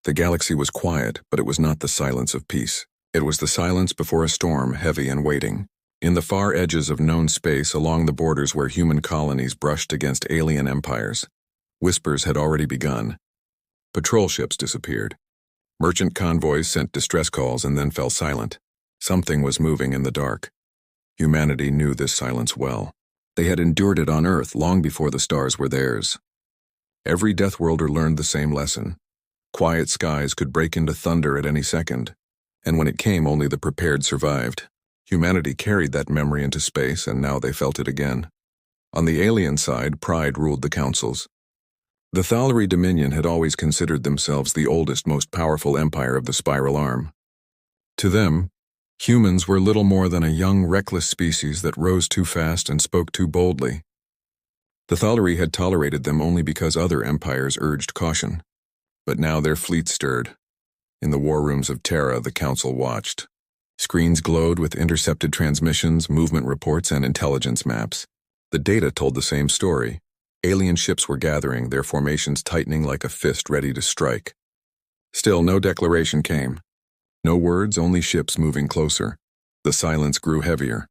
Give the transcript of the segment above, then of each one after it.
The galaxy was quiet, but it was not the silence of peace. It was the silence before a storm, heavy and waiting. In the far edges of known space, along the borders where human colonies brushed against alien empires, whispers had already begun. Patrol ships disappeared. Merchant convoys sent distress calls and then fell silent. Something was moving in the dark. Humanity knew this silence well. They had endured it on Earth long before the stars were theirs. Every Deathworlder learned the same lesson. Quiet skies could break into thunder at any second, and when it came, only the prepared survived. Humanity carried that memory into space, and now they felt it again. On the alien side, pride ruled the councils. The Thalari Dominion had always considered themselves the oldest, most powerful empire of the Spiral Arm. To them, humans were little more than a young, reckless species that rose too fast and spoke too boldly. The Thalari had tolerated them only because other empires urged caution. But now their fleet stirred. In the war rooms of Terra, the council watched. Screens glowed with intercepted transmissions, movement reports, and intelligence maps. The data told the same story. Alien ships were gathering, their formations tightening like a fist ready to strike. Still, no declaration came. No words, only ships moving closer. The silence grew heavier.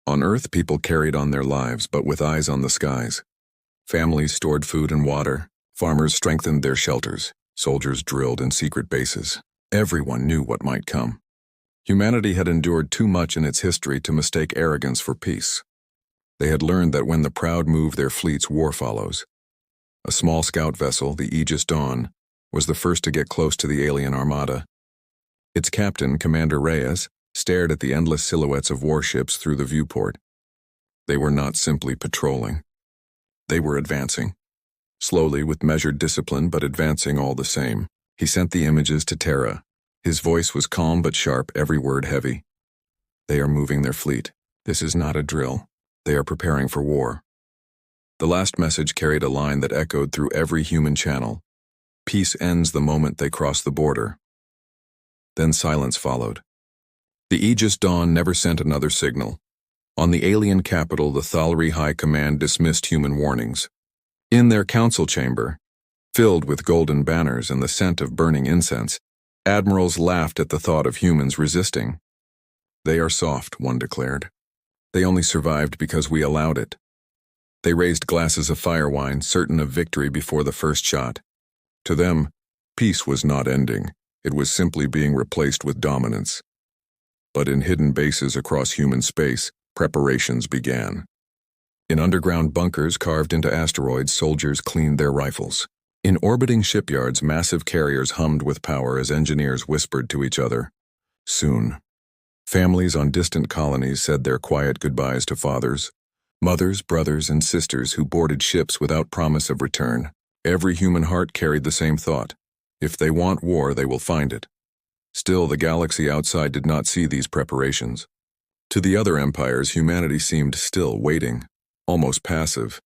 On Earth, people carried on their lives, but with eyes on the skies. Families stored food and water. Farmers strengthened their shelters. Soldiers drilled in secret bases. Everyone knew what might come. Humanity had endured too much in its history to mistake arrogance for peace. They had learned that when the proud move their fleets, war follows. A small scout vessel, the Aegis Dawn, was the first to get close to the alien armada. Its captain, Commander Reyes, stared at the endless silhouettes of warships through the viewport. They were not simply patrolling. They were advancing. Slowly, with measured discipline, but advancing all the same. He sent the images to Terra. His voice was calm but sharp, every word heavy. They are moving their fleet. This is not a drill. They are preparing for war. The last message carried a line that echoed through every human channel. Peace ends the moment they cross the border. Then silence followed. The Aegis Dawn never sent another signal. On the alien capital, the Thalari High Command dismissed human warnings. In their council chamber, filled with golden banners and the scent of burning incense, admirals laughed at the thought of humans resisting. They are soft, one declared. They only survived because we allowed it. They raised glasses of fire wine, certain of victory before the first shot. To them, peace was not ending. It was simply being replaced with dominance. But in hidden bases across human space, preparations began. In underground bunkers carved into asteroids, soldiers cleaned their rifles. In orbiting shipyards, massive carriers hummed with power as engineers whispered to each other. Soon. Families on distant colonies said their quiet goodbyes to fathers, mothers, brothers, and sisters who boarded ships without promise of return. Every human heart carried the same thought. If they want war, they will find it. Still, the galaxy outside did not see these preparations. To the other empires, humanity seemed still waiting, almost passive.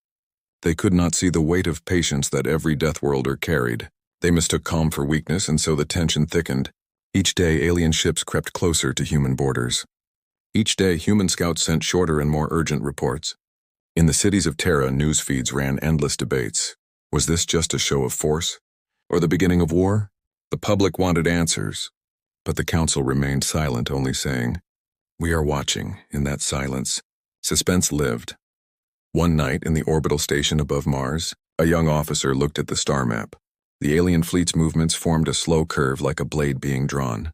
They could not see the weight of patience that every Deathworlder carried. They mistook calm for weakness, and so the tension thickened. Each day, alien ships crept closer to human borders. Each day, human scouts sent shorter and more urgent reports. In the cities of Terra, news feeds ran endless debates. Was this just a show of force? Or the beginning of war? The public wanted answers. But the council remained silent, only saying, "We are watching." In that silence, suspense lived. One night, in the orbital station above Mars, a young officer looked at the star map. The alien fleet's movements formed a slow curve like a blade being drawn.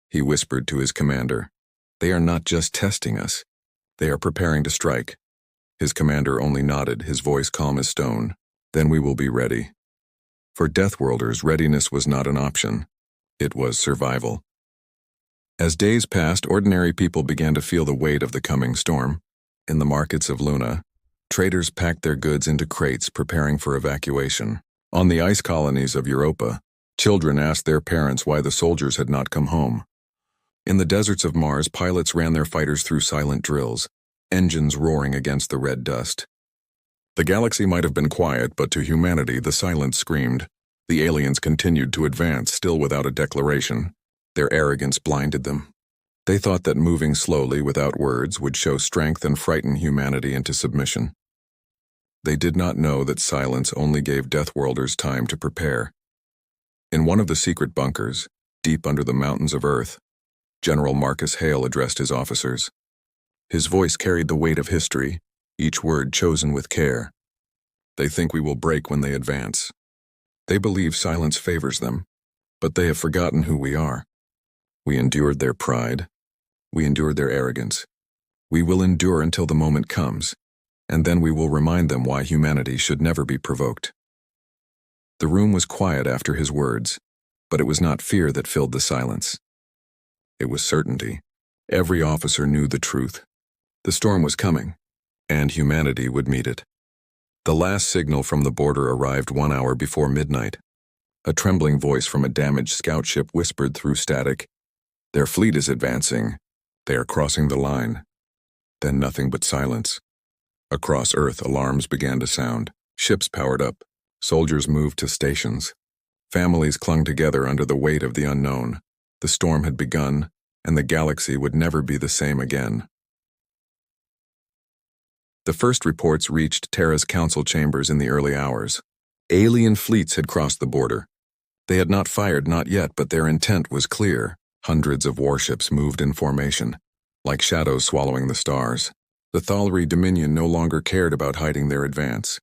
He whispered to his commander, "They are not just testing us. They are preparing to strike." His commander only nodded, his voice calm as stone. "Then we will be ready." For Deathworlders, readiness was not an option. It was survival. As days passed, ordinary people began to feel the weight of the coming storm. In the markets of Luna, traders packed their goods into crates, preparing for evacuation. On the ice colonies of Europa, children asked their parents why the soldiers had not come home. In the deserts of Mars, pilots ran their fighters through silent drills, engines roaring against the red dust. The galaxy might have been quiet, but to humanity the silence screamed. The aliens continued to advance, still without a declaration. Their arrogance blinded them. They thought that moving slowly without words would show strength and frighten humanity into submission. They did not know that silence only gave Deathworlders time to prepare. In one of the secret bunkers, deep under the mountains of Earth, General Marcus Hale addressed his officers. His voice carried the weight of history, each word chosen with care. They think we will break when they advance. They believe silence favors them, but they have forgotten who we are. We endured their pride. We endured their arrogance. We will endure until the moment comes, and then we will remind them why humanity should never be provoked. The room was quiet after his words, but it was not fear that filled the silence. It was certainty. Every officer knew the truth. The storm was coming, and humanity would meet it. The last signal from the border arrived 1 hour before midnight. A trembling voice from a damaged scout ship whispered through static, "Their fleet is advancing. They are crossing the line." Then nothing but silence. Across Earth, alarms began to sound. Ships powered up. Soldiers moved to stations. Families clung together under the weight of the unknown. The storm had begun, and the galaxy would never be the same again. The first reports reached Terra's council chambers in the early hours. Alien fleets had crossed the border. They had not fired, not yet, but their intent was clear. Hundreds of warships moved in formation, like shadows swallowing the stars. The Thalri Dominion no longer cared about hiding their advance.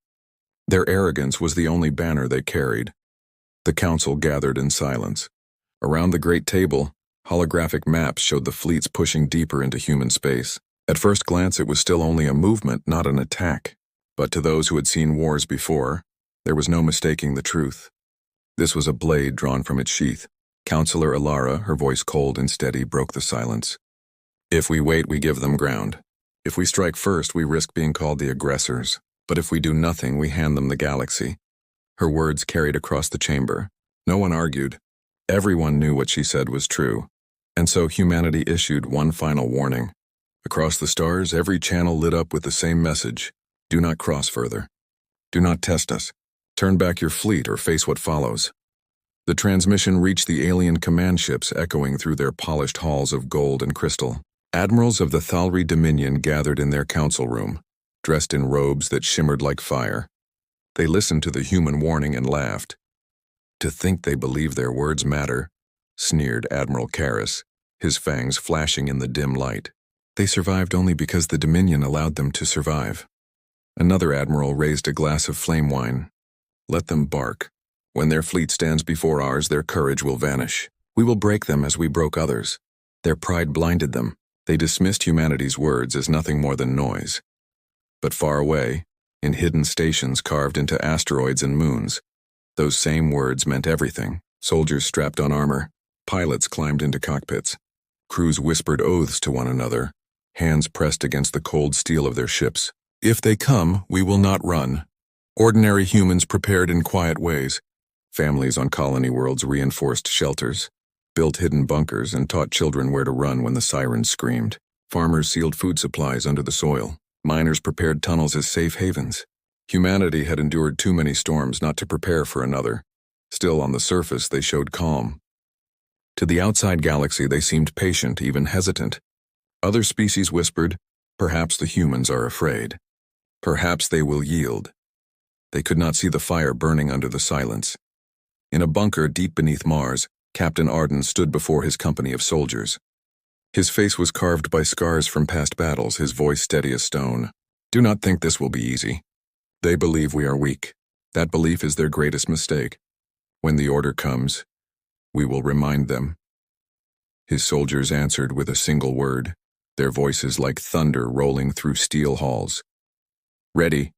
Their arrogance was the only banner they carried. The council gathered in silence. Around the great table, holographic maps showed the fleets pushing deeper into human space. At first glance, it was still only a movement, not an attack. But to those who had seen wars before, there was no mistaking the truth. This was a blade drawn from its sheath. Counselor Alara, her voice cold and steady, broke the silence. "If we wait, we give them ground. If we strike first, we risk being called the aggressors. But if we do nothing, we hand them the galaxy." Her words carried across the chamber. No one argued. Everyone knew what she said was true. And so humanity issued one final warning. Across the stars, every channel lit up with the same message: do not cross further. Do not test us. Turn back your fleet or face what follows. The transmission reached the alien command ships, echoing through their polished halls of gold and crystal. Admirals of the Thalri Dominion gathered in their council room, dressed in robes that shimmered like fire. They listened to the human warning and laughed. "To think they believe their words matter," sneered Admiral Karras, his fangs flashing in the dim light. "They survived only because the Dominion allowed them to survive." Another admiral raised a glass of flame wine. "Let them bark. When their fleet stands before ours, their courage will vanish. We will break them as we broke others. Their pride blinded them. They dismissed humanity's words as nothing more than noise." But far away, in hidden stations carved into asteroids and moons, those same words meant everything. Soldiers strapped on armor. Pilots climbed into cockpits. Crews whispered oaths to one another, hands pressed against the cold steel of their ships. "If they come, we will not run." Ordinary humans prepared in quiet ways. Families on colony worlds reinforced shelters, built hidden bunkers, and taught children where to run when the sirens screamed. Farmers sealed food supplies under the soil. Miners prepared tunnels as safe havens. Humanity had endured too many storms not to prepare for another. Still, on the surface, they showed calm. To the outside galaxy, they seemed patient, even hesitant. Other species whispered, "Perhaps the humans are afraid. Perhaps they will yield." They could not see the fire burning under the silence. In a bunker deep beneath Mars, Captain Arden stood before his company of soldiers. His face was carved by scars from past battles, his voice steady as stone. "Do not think this will be easy. They believe we are weak. That belief is their greatest mistake. When the order comes, we will remind them." His soldiers answered with a single word, their voices like thunder rolling through steel halls. "Ready."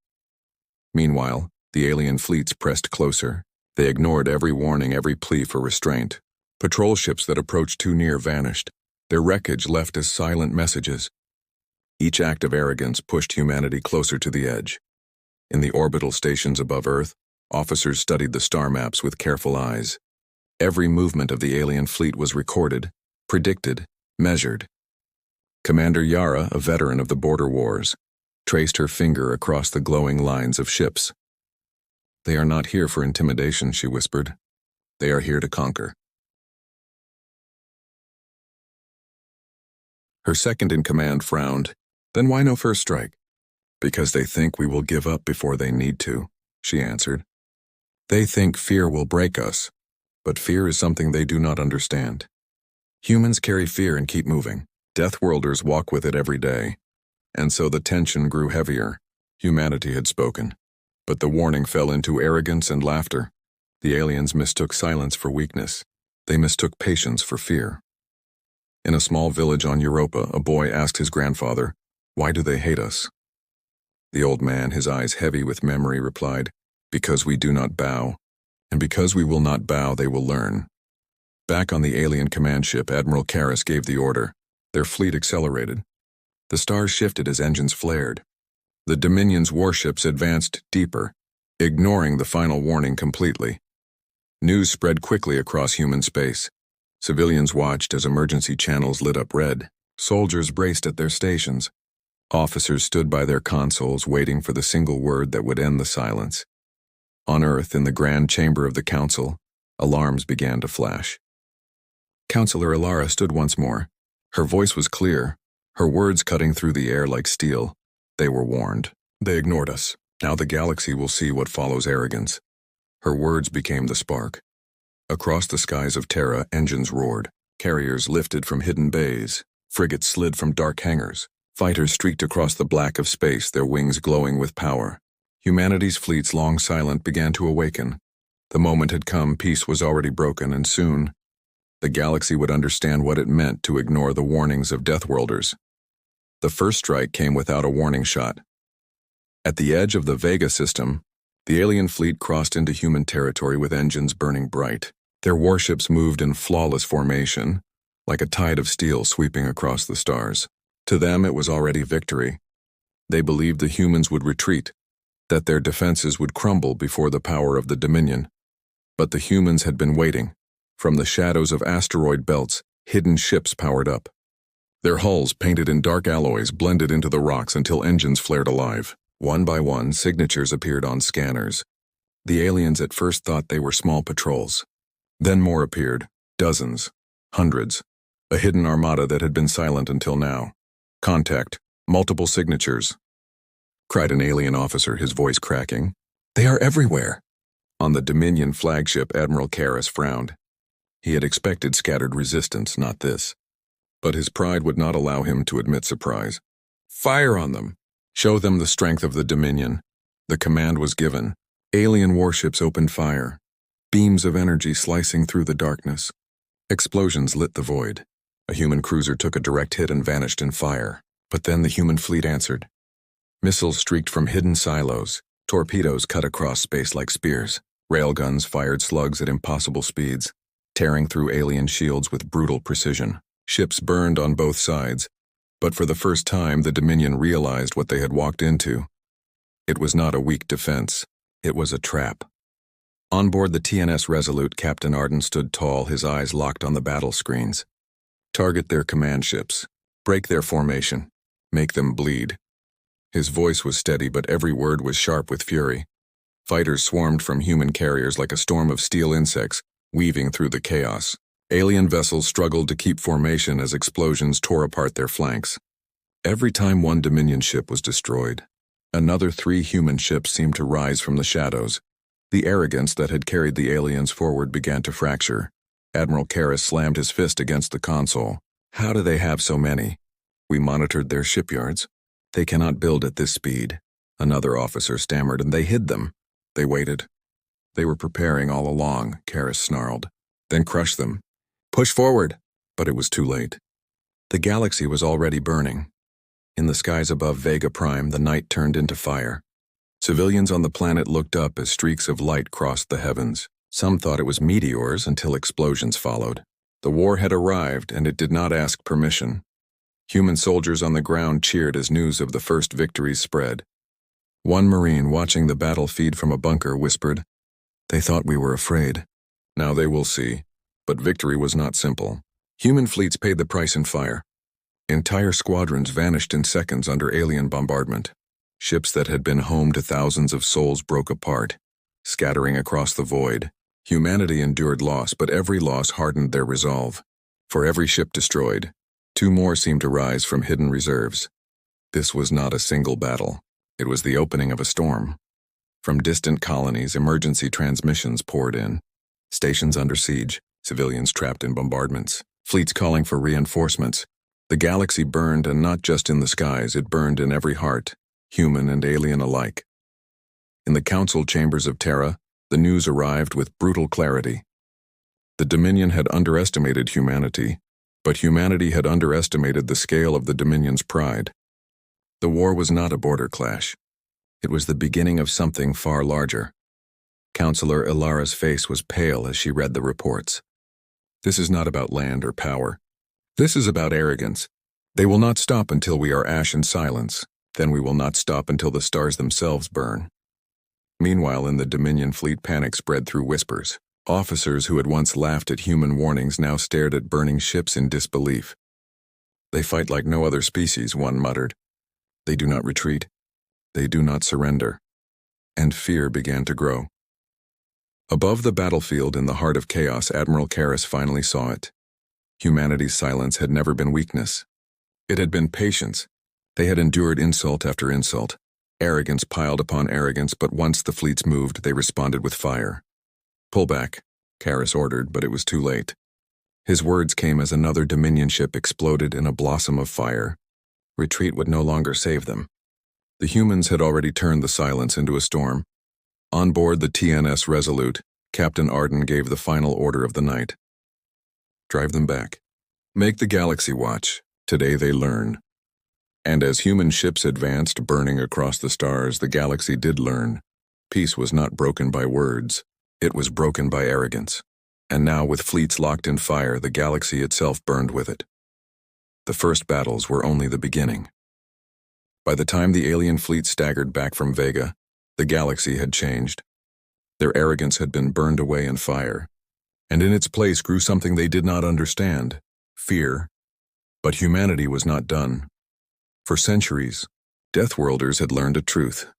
Meanwhile, the alien fleets pressed closer. They ignored every warning, every plea for restraint. Patrol ships that approached too near vanished, their wreckage left as silent messages. Each act of arrogance pushed humanity closer to the edge. In the orbital stations above Earth, officers studied the star maps with careful eyes. Every movement of the alien fleet was recorded, predicted, measured. Commander Yara, a veteran of the border wars, traced her finger across the glowing lines of ships. "They are not here for intimidation," she whispered. "They are here to conquer." Her second-in-command frowned. "Then why no first strike?" "Because they think we will give up before they need to," she answered. "They think fear will break us. But fear is something they do not understand. Humans carry fear and keep moving. Deathworlders walk with it every day. And so the tension grew heavier. Humanity had spoken. But the warning fell into arrogance and laughter. The aliens mistook silence for weakness. They mistook patience for fear. In a small village on Europa, a boy asked his grandfather, "Why do they hate us?" The old man, his eyes heavy with memory, replied, "Because we do not bow. And because we will not bow, they will learn." Back on the alien command ship, Admiral Karras gave the order. Their fleet accelerated. The stars shifted as engines flared. The Dominion's warships advanced deeper, ignoring the final warning completely. News spread quickly across human space. Civilians watched as emergency channels lit up red. Soldiers braced at their stations. Officers stood by their consoles waiting for the single word that would end the silence. On Earth, in the grand chamber of the Council, alarms began to flash. Counselor Alara stood once more. Her voice was clear, her words cutting through the air like steel. They were warned. They ignored us. Now the galaxy will see what follows arrogance. Her words became the spark. Across the skies of Terra, engines roared. Carriers lifted from hidden bays. Frigates slid from dark hangars. Fighters streaked across the black of space, their wings glowing with power. Humanity's fleets, long silent, began to awaken. The moment had come, peace was already broken, and soon, the galaxy would understand what it meant to ignore the warnings of Deathworlders. The first strike came without a warning shot. At the edge of the Vega system, the alien fleet crossed into human territory with engines burning bright. Their warships moved in flawless formation, like a tide of steel sweeping across the stars. To them, it was already victory. They believed the humans would retreat, that their defenses would crumble before the power of the Dominion. But the humans had been waiting. From the shadows of asteroid belts, hidden ships powered up. Their hulls, painted in dark alloys, blended into the rocks until engines flared alive. One by one, signatures appeared on scanners. The aliens at first thought they were small patrols. Then more appeared, dozens, hundreds, a hidden armada that had been silent until now. "Contact, multiple signatures," cried an alien officer, his voice cracking. "They are everywhere." On the Dominion flagship, Admiral Karras frowned. He had expected scattered resistance, not this. But his pride would not allow him to admit surprise. "Fire on them! Show them the strength of the Dominion." The command was given. Alien warships opened fire, beams of energy slicing through the darkness. Explosions lit the void. A human cruiser took a direct hit and vanished in fire. But then the human fleet answered. Missiles streaked from hidden silos. Torpedoes cut across space like spears. Railguns fired slugs at impossible speeds, tearing through alien shields with brutal precision. Ships burned on both sides. But for the first time, the Dominion realized what they had walked into. It was not a weak defense. It was a trap. On board the TNS Resolute, Captain Arden stood tall, his eyes locked on the battle screens. Target their command ships. Break their formation. Make them bleed. His voice was steady, but every word was sharp with fury. Fighters swarmed from human carriers like a storm of steel insects, weaving through the chaos. Alien vessels struggled to keep formation as explosions tore apart their flanks. Every time one Dominion ship was destroyed, another 3 human ships seemed to rise from the shadows. The arrogance that had carried the aliens forward began to fracture. Admiral Karras slammed his fist against the console. "How do they have so many? We monitored their shipyards. They cannot build at this speed." Another officer stammered, "And they hid them." "They waited. They were preparing all along," Karras snarled. "Then crush them. Push forward." But it was too late. The galaxy was already burning. In the skies above Vega Prime, the night turned into fire. Civilians on the planet looked up as streaks of light crossed the heavens. Some thought it was meteors until explosions followed. The war had arrived, and it did not ask permission. Human soldiers on the ground cheered as news of the first victories spread. One Marine, watching the battle feed from a bunker, whispered, "They thought we were afraid. Now they will see." But victory was not simple. Human fleets paid the price in fire. Entire squadrons vanished in seconds under alien bombardment. Ships that had been home to thousands of souls broke apart, scattering across the void. Humanity endured loss, but every loss hardened their resolve. For every ship destroyed, 2 more seemed to rise from hidden reserves. This was not a single battle. It was the opening of a storm. From distant colonies, emergency transmissions poured in. Stations under siege, civilians trapped in bombardments, fleets calling for reinforcements. The galaxy burned, and not just in the skies, it burned in every heart, human and alien alike. In the council chambers of Terra, the news arrived with brutal clarity. The Dominion had underestimated humanity, but humanity had underestimated the scale of the Dominion's pride. The war was not a border clash. It was the beginning of something far larger. Counselor Ilara's face was pale as she read the reports. This is not about land or power. This is about arrogance. They will not stop until we are ash and silence. Then we will not stop until the stars themselves burn. Meanwhile, in the Dominion fleet, panic spread through whispers. Officers who had once laughed at human warnings now stared at burning ships in disbelief. They fight like no other species, one muttered. They do not retreat. They do not surrender. And fear began to grow. Above the battlefield in the heart of chaos, Admiral Karras finally saw it. Humanity's silence had never been weakness. It had been patience. They had endured insult after insult. Arrogance piled upon arrogance, but once the fleets moved, they responded with fire. Pull back, Karras ordered, but it was too late. His words came as another Dominion ship exploded in a blossom of fire. Retreat would no longer save them. The humans had already turned the silence into a storm. On board the TNS Resolute, Captain Arden gave the final order of the night. Drive them back. Make the galaxy watch. Today they learn. And as human ships advanced, burning across the stars, the galaxy did learn. Peace was not broken by words. It was broken by arrogance. And now, with fleets locked in fire, the galaxy itself burned with it. The first battles were only the beginning. By the time the alien fleet staggered back from Vega, the galaxy had changed. Their arrogance had been burned away in fire, and in its place grew something they did not understand: fear. But humanity was not done. For centuries, Deathworlders had learned a truth.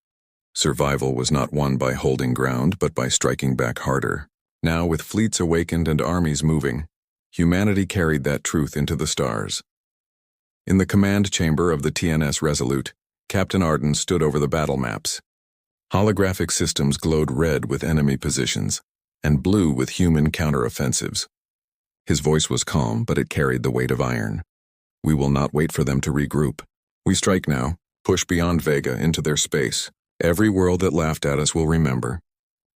Survival was not won by holding ground, but by striking back harder. Now, with fleets awakened and armies moving, humanity carried that truth into the stars. In the command chamber of the TNS Resolute, Captain Arden stood over the battle maps. Holographic systems glowed red with enemy positions, and blue with human counteroffensives. His voice was calm, but it carried the weight of iron. We will not wait for them to regroup. We strike now, push beyond Vega into their space. Every world that laughed at us will remember.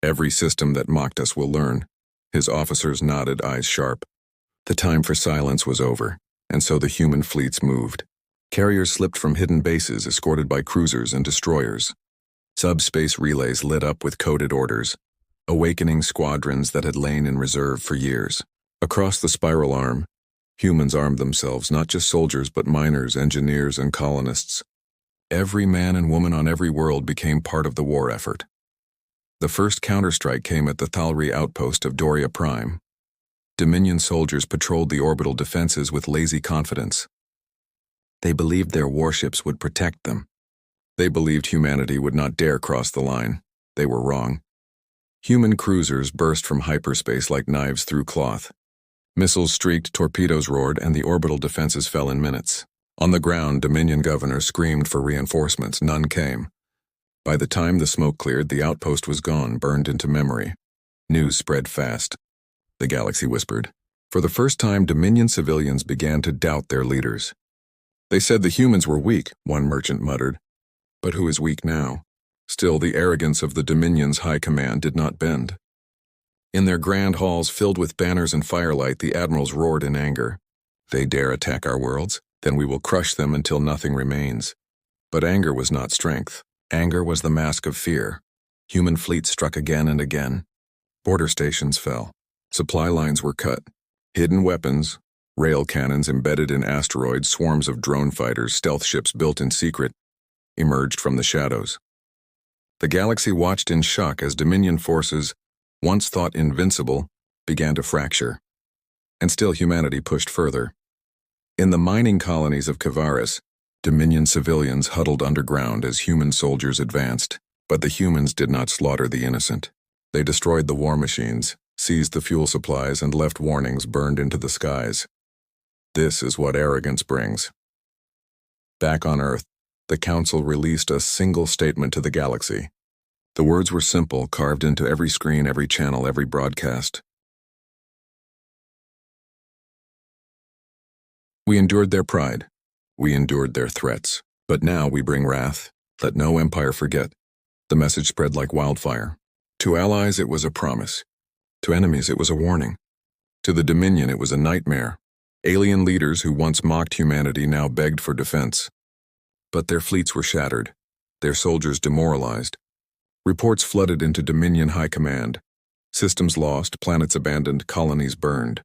Every system that mocked us will learn. His officers nodded, eyes sharp. The time for silence was over, and so the human fleets moved. Carriers slipped from hidden bases, escorted by cruisers and destroyers. Subspace relays lit up with coded orders, awakening squadrons that had lain in reserve for years. Across the spiral arm, humans armed themselves, not just soldiers but miners, engineers, and colonists. Every man and woman on every world became part of the war effort. The first counterstrike came at the Thalri outpost of Doria Prime. Dominion soldiers patrolled the orbital defenses with lazy confidence. They believed their warships would protect them. They believed humanity would not dare cross the line. They were wrong. Human cruisers burst from hyperspace like knives through cloth. Missiles streaked, torpedoes roared, and the orbital defenses fell in minutes. On the ground, Dominion governors screamed for reinforcements. None came. By the time the smoke cleared, the outpost was gone, burned into memory. News spread fast. The galaxy whispered. For the first time, Dominion civilians began to doubt their leaders. They said the humans were weak, one merchant muttered. But who is weak now? Still, the arrogance of the Dominion's high command did not bend. In their grand halls filled with banners and firelight, the admirals roared in anger. They dare attack our worlds? Then we will crush them until nothing remains. But anger was not strength. Anger was the mask of fear. Human fleets struck again and again. Border stations fell. Supply lines were cut. Hidden weapons, rail cannons embedded in asteroids, swarms of drone fighters, stealth ships built in secret, emerged from the shadows. The galaxy watched in shock as Dominion forces, once thought invincible, began to fracture. And still humanity pushed further. In the mining colonies of Kavaris, Dominion civilians huddled underground as human soldiers advanced, but the humans did not slaughter the innocent. They destroyed the war machines, seized the fuel supplies, and left warnings burned into the skies. This is what arrogance brings. Back on Earth, the Council released a single statement to the galaxy. The words were simple, carved into every screen, every channel, every broadcast. We endured their pride. We endured their threats. But now we bring wrath. Let no empire forget. The message spread like wildfire. To allies, it was a promise. To enemies, it was a warning. To the Dominion, it was a nightmare. Alien leaders who once mocked humanity now begged for defense. But their fleets were shattered, their soldiers demoralized. Reports flooded into Dominion High Command. Systems lost, planets abandoned, colonies burned.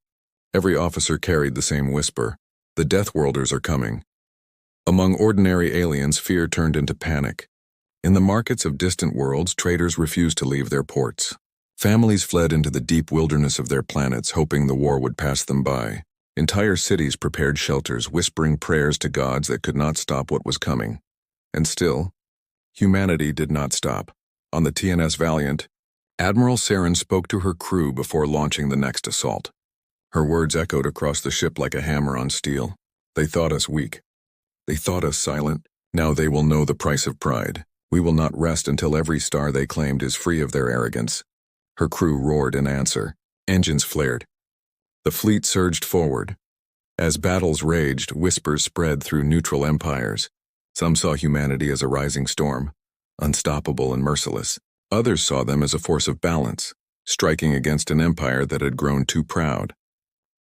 Every officer carried the same whisper: the Death Worlders are coming. Among ordinary aliens, fear turned into panic. In the markets of distant worlds, traders refused to leave their ports. Families fled into the deep wilderness of their planets, hoping the war would pass them by. Entire cities prepared shelters, whispering prayers to gods that could not stop what was coming. And still, humanity did not stop. On the TNS Valiant, Admiral Saren spoke to her crew before launching the next assault. Her words echoed across the ship like a hammer on steel. They thought us weak. They thought us silent. Now they will know the price of pride. We will not rest until every star they claimed is free of their arrogance. Her crew roared in answer. Engines flared. The fleet surged forward. As battles raged, whispers spread through neutral empires. Some saw humanity as a rising storm, unstoppable and merciless. Others saw them as a force of balance, striking against an empire that had grown too proud.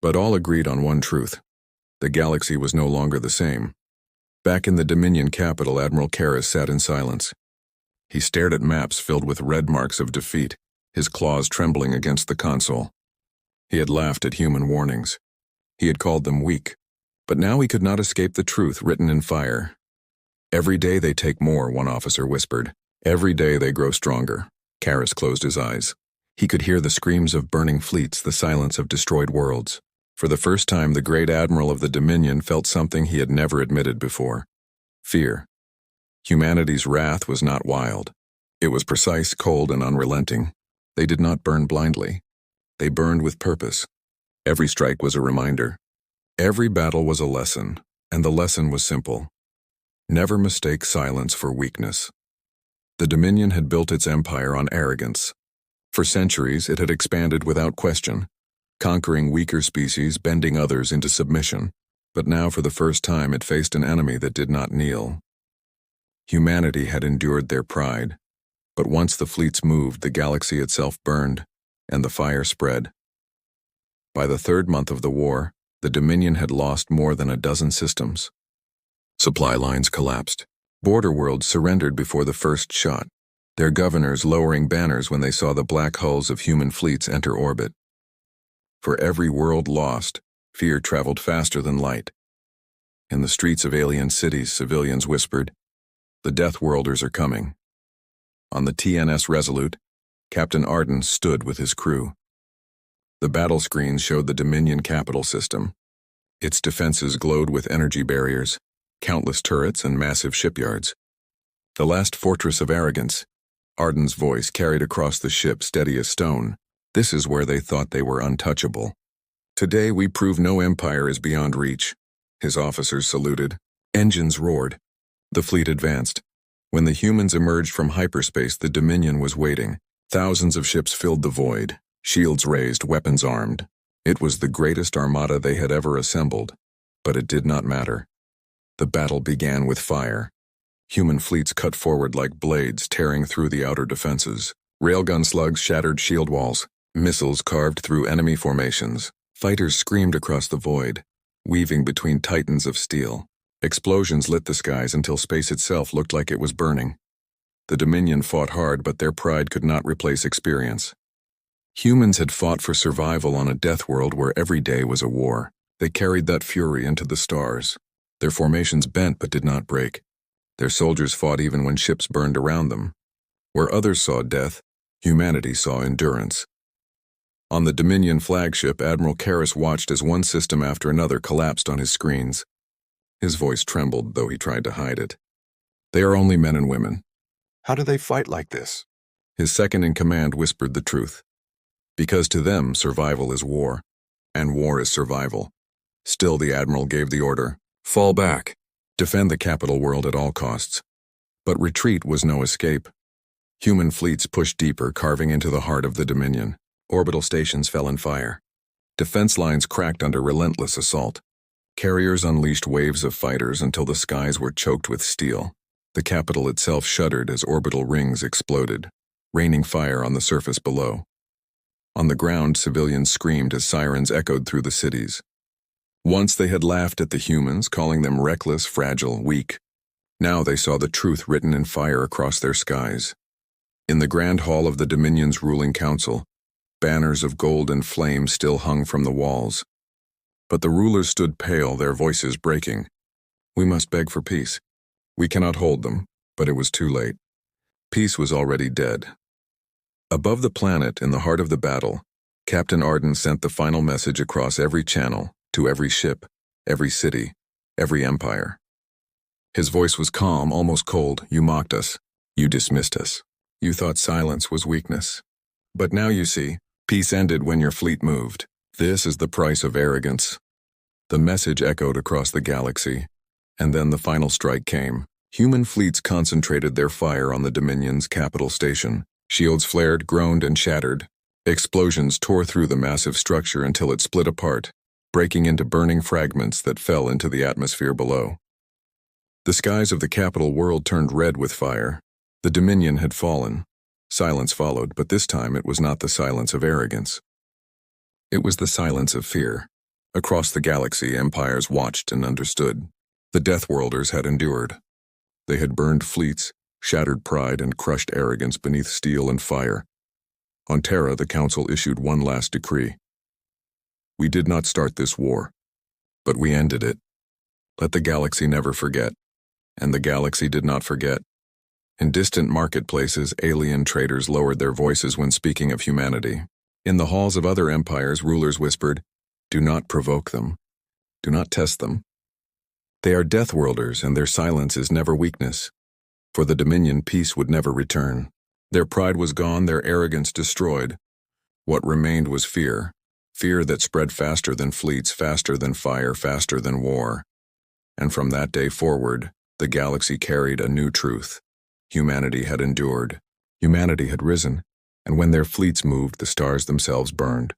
But all agreed on one truth: the galaxy was no longer the same. Back in the Dominion capital, Admiral Karras sat in silence. He stared at maps filled with red marks of defeat, his claws trembling against the console. He had laughed at human warnings. He had called them weak. But now he could not escape the truth written in fire. Every day they take more, one officer whispered. Every day they grow stronger. Karras closed his eyes. He could hear the screams of burning fleets, the silence of destroyed worlds. For the first time, the great admiral of the Dominion felt something he had never admitted before: fear. Humanity's wrath was not wild. It was precise, cold, and unrelenting. They did not burn blindly. They burned with purpose. Every strike was a reminder. Every battle was a lesson, and the lesson was simple: never mistake silence for weakness. The Dominion had built its empire on arrogance. For centuries, it had expanded without question, conquering weaker species, bending others into submission. But now, for the first time, it faced an enemy that did not kneel. Humanity had endured their pride, but once the fleets moved, the galaxy itself burned, and the fire spread. By the third month of the war, the Dominion had lost more than a dozen systems. Supply lines collapsed. Border worlds surrendered before the first shot, their governors lowering banners when they saw the black hulls of human fleets enter orbit. For every world lost, fear traveled faster than light. In the streets of alien cities, civilians whispered, "The Death Worlders are coming." On the TNS Resolute, Captain Arden stood with his crew. The battle screens showed the Dominion capital system. Its defenses glowed with energy barriers, countless turrets, and massive shipyards. The last fortress of arrogance. Arden's voice carried across the ship, steady as stone. This is where they thought they were untouchable. Today we prove no empire is beyond reach. His officers saluted. Engines roared. The fleet advanced. When the humans emerged from hyperspace, the Dominion was waiting. Thousands of ships filled the void, shields raised, weapons armed. It was the greatest armada they had ever assembled, but it did not matter. The battle began with fire. Human fleets cut forward like blades, tearing through the outer defenses. Railgun slugs shattered shield walls. Missiles carved through enemy formations. Fighters screamed across the void, weaving between titans of steel. Explosions lit the skies until space itself looked like it was burning. The Dominion fought hard, but their pride could not replace experience. Humans had fought for survival on a death world where every day was a war. They carried that fury into the stars. Their formations bent but did not break. Their soldiers fought even when ships burned around them. Where others saw death, humanity saw endurance. On the Dominion flagship, Admiral Karras watched as one system after another collapsed on his screens. His voice trembled, though he tried to hide it. "They are only men and women. How do they fight like this?" His second-in-command whispered the truth. Because to them, survival is war, and war is survival. Still, the Admiral gave the order: fall back. Defend the capital world at all costs. But retreat was no escape. Human fleets pushed deeper, carving into the heart of the Dominion. Orbital stations fell in fire. Defense lines cracked under relentless assault. Carriers unleashed waves of fighters until the skies were choked with steel. The capital itself shuddered as orbital rings exploded, raining fire on the surface below. On the ground, civilians screamed as sirens echoed through the cities. Once they had laughed at the humans, calling them reckless, fragile, weak. Now they saw the truth written in fire across their skies. In the grand hall of the Dominion's ruling council, banners of gold and flame still hung from the walls. But the rulers stood pale, their voices breaking. We must beg for peace. We cannot hold them, but it was too late. Peace was already dead. Above the planet, in the heart of the battle, Captain Arden sent the final message across every channel, to every ship, every city, every empire. His voice was calm, almost cold. You mocked us. You dismissed us. You thought silence was weakness. But now you see, peace ended when your fleet moved. This is the price of arrogance. The message echoed across the galaxy, and then the final strike came. Human fleets concentrated their fire on the Dominion's capital station. Shields flared, groaned, and shattered. Explosions tore through the massive structure until it split apart, breaking into burning fragments that fell into the atmosphere below. The skies of the capital world turned red with fire. The Dominion had fallen. Silence followed, but this time it was not the silence of arrogance. It was the silence of fear. Across the galaxy, empires watched and understood. The Deathworlders had endured. They had burned fleets, shattered pride, and crushed arrogance beneath steel and fire. On Terra, the Council issued one last decree. We did not start this war, but we ended it. Let the galaxy never forget. And the galaxy did not forget. In distant marketplaces, alien traders lowered their voices when speaking of humanity. In the halls of other empires, rulers whispered, "Do not provoke them. Do not test them. They are Deathworlders, and their silence is never weakness." For the Dominion, peace would never return. Their pride was gone, their arrogance destroyed. What remained was fear. Fear that spread faster than fleets, faster than fire, faster than war. And from that day forward, the galaxy carried a new truth. Humanity had endured. Humanity had risen. And when their fleets moved, the stars themselves burned.